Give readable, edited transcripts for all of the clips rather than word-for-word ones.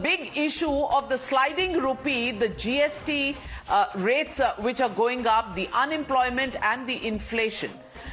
big issue of the sliding rupee, the GST rates which are going up, the unemployment and the inflation.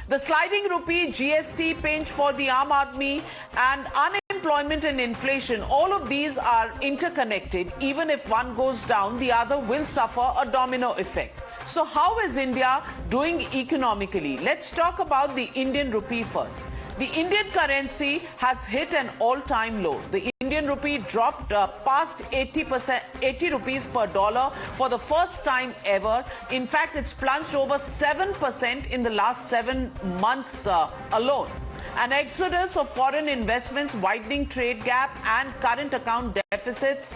The sliding rupee, GST pinch for the Aam Aadmi, and unemployment and inflation, all of these are interconnected. Even if one goes down, the other will suffer a domino effect. So how is India doing economically? Let's talk about the Indian rupee first. The Indian currency has hit an all-time low. The Indian rupee dropped past 80 rupees per dollar for the first time ever. In fact, it's plunged over 7% in the last 7 months alone. An exodus of foreign investments, widening trade gap and current account deficits,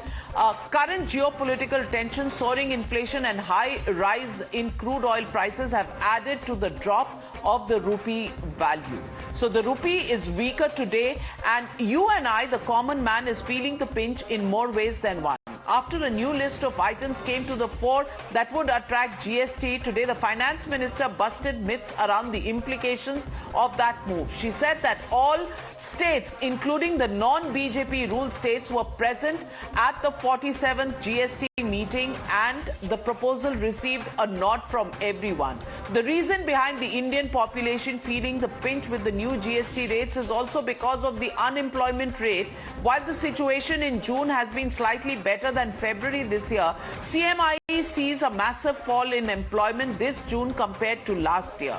current geopolitical tensions, soaring inflation and high rise in crude oil prices have added to the drop of the rupee value. So the rupee is weaker today, and you and I, the common man, is feeling the pinch in more ways than one. After a new list of items came to the fore that would attract GST, today the finance minister busted myths around the implications of that move. She said that all states, including the non-BJP ruled states, were present at the 47th GST meeting, and the proposal received a nod from everyone. The reason behind the Indian population feeling the pinch with the new GST rates is also because of the unemployment rate. While the situation in June has been slightly better than February this year, CMI sees a massive fall in employment this June compared to last year.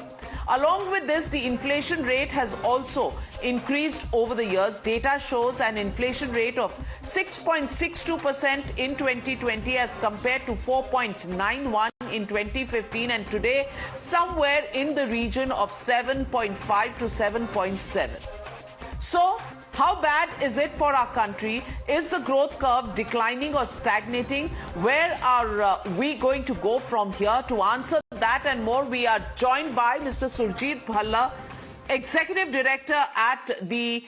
Along with this, the inflation rate has also increased over the years. Data shows an inflation rate of 6.62% in 2020 as compared to 4.91% in 2015, and today somewhere in the region of 7.5 to 7.7. So, how bad is it for our country? Is the growth curve declining or stagnating? Where are we going to go from here? To answer that and more, we are joined by Mr. Surjit Bhalla, Executive Director at the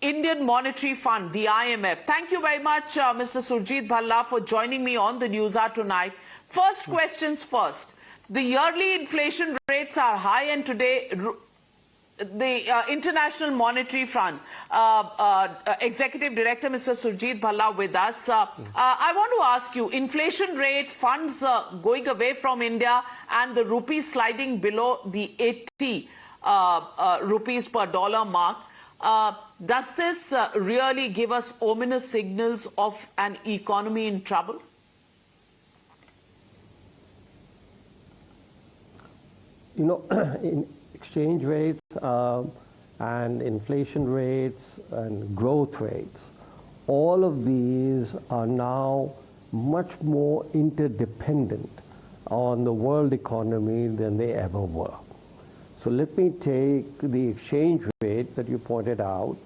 Indian Monetary Fund, the IMF. Thank you very much, Mr. Surjit Bhalla, for joining me on the Newshour tonight. First questions first. The yearly inflation rates are high, and today the International Monetary Fund Executive Director Mr. Surjit Bhalla with us. I want to ask you, inflation rate, funds going away from India, and the rupee sliding below the 80 rupees per dollar mark. Does this really give us ominous signals of an economy in trouble? You know, in exchange rates and inflation rates and growth rates, all of these are now much more interdependent on the world economy than they ever were. So let me take the exchange rate that you pointed out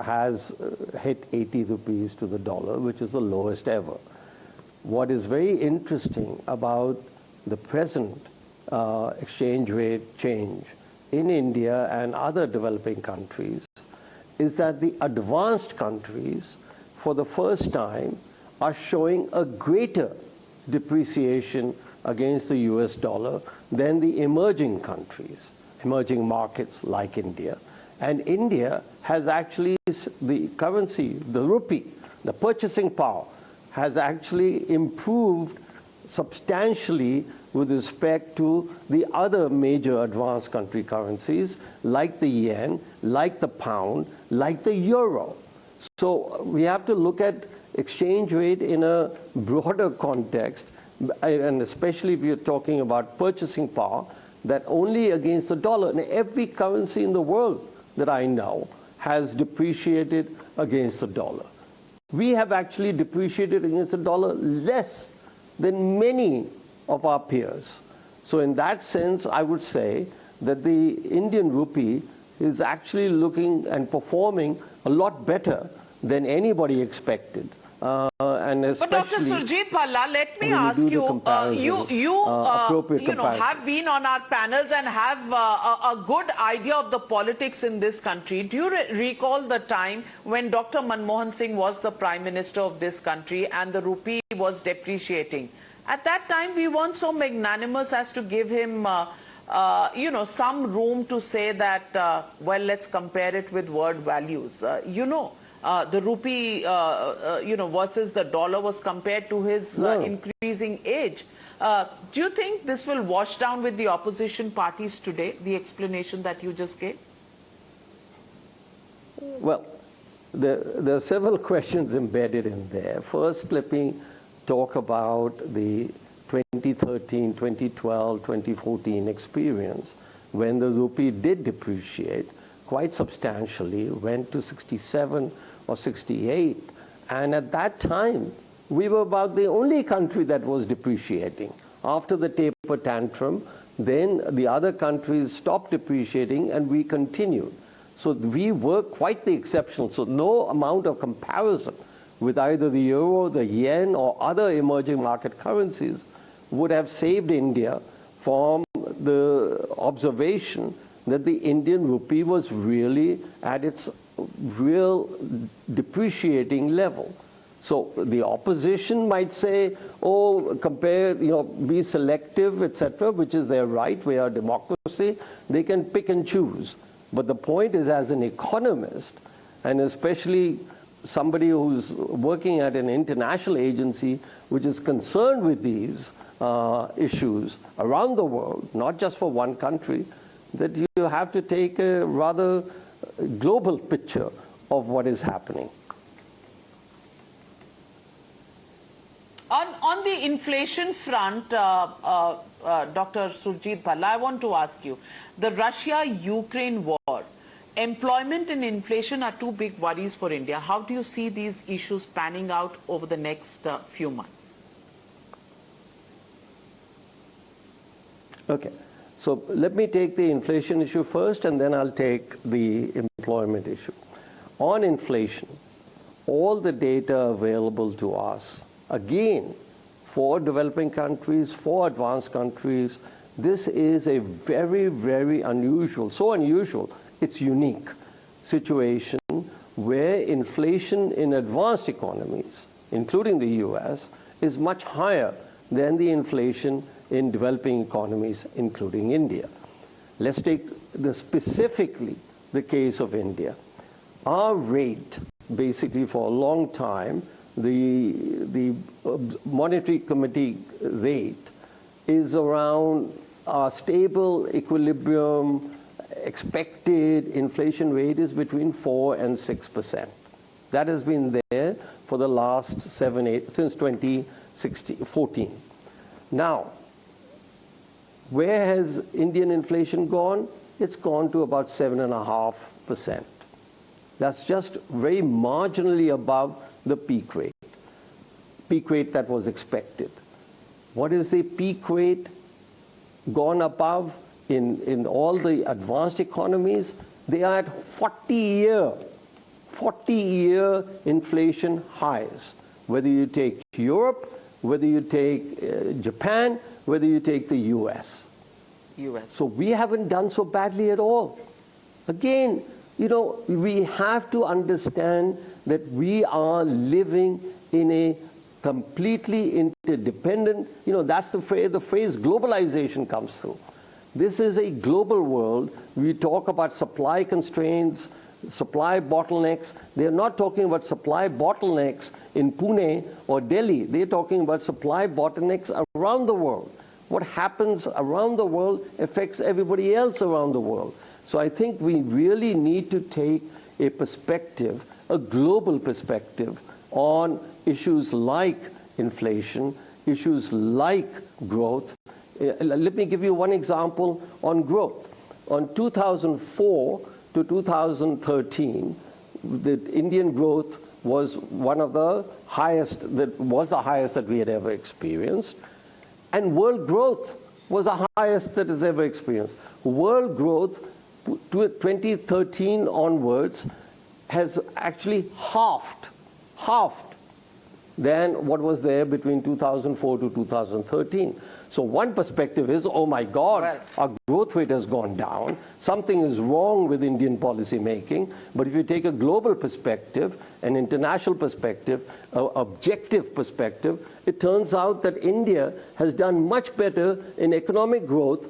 has hit 80 rupees to the dollar, which is the lowest ever. What is very interesting about the present exchange rate change in India and other developing countries is that the advanced countries, for the first time, are showing a greater depreciation against the US dollar than the emerging countries, emerging markets like India. And India has actually, the currency, the rupee, the purchasing power, has actually improved substantially with respect to the other major advanced country currencies like the yen, like the pound, like the euro. So we have to look at exchange rate in a broader context, and especially if you're talking about purchasing power, that only against the dollar. And every currency in the world that I know has depreciated against the dollar. We have actually depreciated against the dollar less than many of our peers. So in that sense, I would say that the Indian rupee is actually looking and performing a lot better than anybody expected. And especially, but Dr. Surjit Bhalla, let me ask you, you have been on our panels and have a good idea of the politics in this country. Do you recall the time when Dr. Manmohan Singh was the Prime Minister of this country and the rupee was depreciating? At that time, we weren't so magnanimous as to give him, some room to say that, well, let's compare it with world values. the rupee, versus the dollar was compared to his increasing age. Do you think this will wash down with the opposition parties today, the explanation that you just gave? Well, there are several questions embedded in there. First, let me talk about the 2013, 2012, 2014 experience when the rupee did depreciate quite substantially, went to 67 or 68. And at that time, we were about the only country that was depreciating. After the taper tantrum, then the other countries stopped depreciating and we continued. So we were quite the exception. So no amount of comparison with either the euro, the yen, or other emerging market currencies would have saved India from the observation that the Indian rupee was really at its real depreciating level. So the opposition might say, oh, compare, be selective, etc., which is their right. We are a democracy. They can pick and choose. But the point is, as an economist, and especially somebody who's working at an international agency which is concerned with these issues around the world, not just for one country, that you have to take a rather global picture of what is happening. On the inflation front, Dr. Surjit Bhalla, I want to ask you, the Russia-Ukraine war, employment and inflation are two big worries for India. How do you see these issues panning out over the next few months? Okay, so let me take the inflation issue first, and then I'll take the employment issue. On inflation, all the data available to us, again, for developing countries, for advanced countries, this is a very, very unusual, so unusual, it's unique situation where inflation in advanced economies, including the US, is much higher than the inflation in developing economies, including India. Let's take specifically the case of India. Our rate, basically for a long time, the Monetary Committee rate is around our stable equilibrium expected inflation rate is between 4 and 6%. That has been there for the last 7, 8, since 2014. Now, where has Indian inflation gone? It's gone to about 7.5%. That's just very marginally above the peak rate that was expected. What is the peak rate gone above in all the advanced economies? They are at 40-year inflation highs. Whether you take Europe, whether you take Japan, whether you take the US. So we haven't done so badly at all. Again, we have to understand that we are living in a completely interdependent, that's the phrase globalization comes through. This is a global world. We talk about supply constraints, supply bottlenecks. They're not talking about supply bottlenecks in Pune or Delhi. They're talking about supply bottlenecks around the world. What happens around the world affects everybody else around the world. So I think we really need to take a perspective, a global perspective, on issues like inflation, issues like growth. Let me give you one example on growth. On 2004 to 2013, the Indian growth was one of the highest, that we had ever experienced. And world growth was the highest that is ever experienced. World growth, 2013 onwards, has actually halved than what was there between 2004 to 2013. So one perspective is, oh my God, our growth rate has gone down. Something is wrong with Indian policy making. But if you take a global perspective, an international perspective, an objective perspective, it turns out that India has done much better in economic growth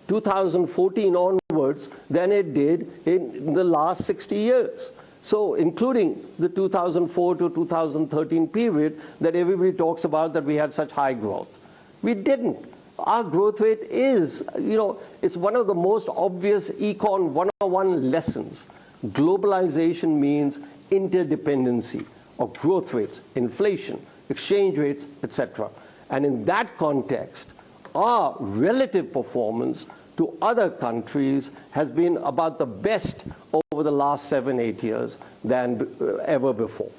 2014 onwards than it did in the last 60 years. So including the 2004 to 2013 period that everybody talks about, that we had such high growth. We didn't. Our growth rate is, it's one of the most obvious Econ 101 lessons. Globalization means interdependency of growth rates, inflation, exchange rates, etc. And in that context, our relative performance to other countries has been about the best over the last 7-8 years than ever before.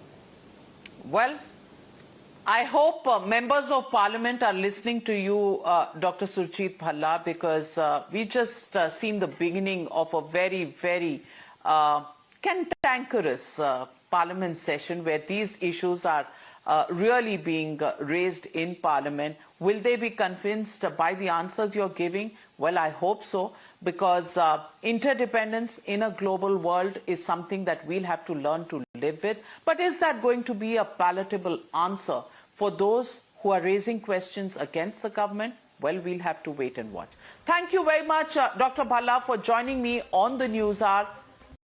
Well, I hope members of parliament are listening to you, Dr. Surjit Bhalla, because we just seen the beginning of a very, very cantankerous parliament session where these issues are really being raised in parliament. Will they be convinced by the answers you're giving? Well, I hope so, because interdependence in a global world is something that we'll have to learn to live with. But is that going to be a palatable answer for those who are raising questions against the government? Well, we'll have to wait and watch. Thank you very much, Dr. Bhalla, for joining me on the News Hour.